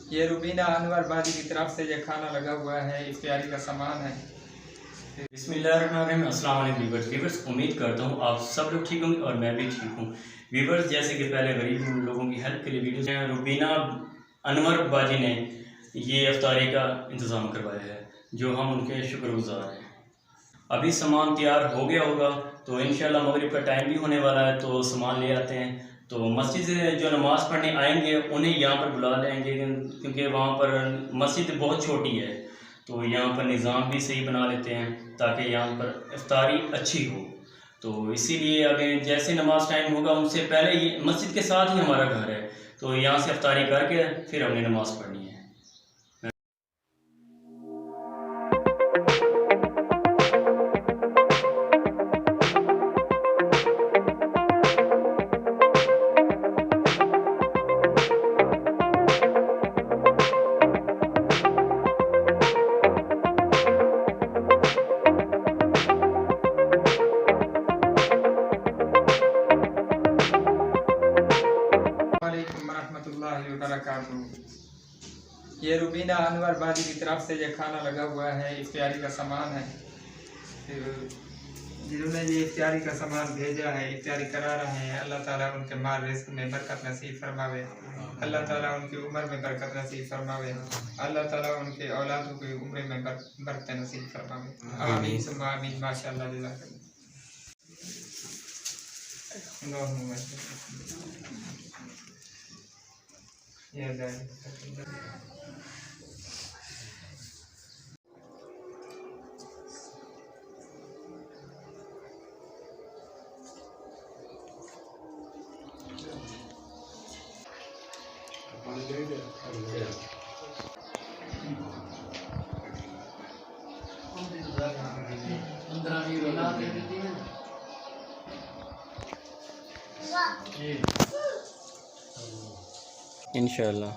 ये रुबीना अनवर बाजी की तरफ से ये खाना लगा हुआ है, इफ्तियारी का सामान है। बिस्मिल्लाहिर्रहमानिर्रहीम। अस्सलाम वालेकुम वीवर्स, उम्मीद करता हूँ आप सब लोग ठीक होंगे और मैं भी ठीक हूँ। वीवर्स, जैसे कि पहले गरीब लोगों की हेल्प के लिए वीडियोस हैं, रुबीना अनवर बाजी ने ये इफ्तारी का इंतज़ाम करवाया है, जो हम उनके शुक्रगुजार हैं। अभी सामान तैयार हो गया होगा तो इंशाल्लाह मगरिब का टाइम भी होने वाला है, तो सामान ले आते हैं। तो मस्जिद से जो नमाज़ पढ़ने आएंगे उन्हें यहाँ पर बुला लेंगे, क्योंकि वहाँ पर मस्जिद बहुत छोटी है, तो यहाँ पर निज़ाम भी सही बना लेते हैं ताकि यहाँ पर इफ्तारी अच्छी हो। तो इसीलिए अभी जैसे नमाज टाइम होगा उनसे पहले ये मस्जिद के साथ ही हमारा घर है, तो यहाँ से इफ्तारी करके फिर हमने नमाज़ पढ़नी है। ये रुबीना अनवर बाजी की तरफ से ये खाना लगा हुआ है, इफ्तियारी का सामान है। जिन्होंने ये इफ्तियारी का सामान भेजा है, इफ्तियारी करा रहे हैं, अल्लाह ताला उनके माल रिज़्क़ में बरकत नसीब फरमावे, अल्लाह ताला उनकी उम्र में बरकत नसीब फरमावे, अल्लाह ताला उनके औलादों की उम्र में बरकत नसीब फरमावे। आमीन सुम्मा आमीन। माशाअल्लाह जज़ाकल्लाह। इंशाअल्लाह।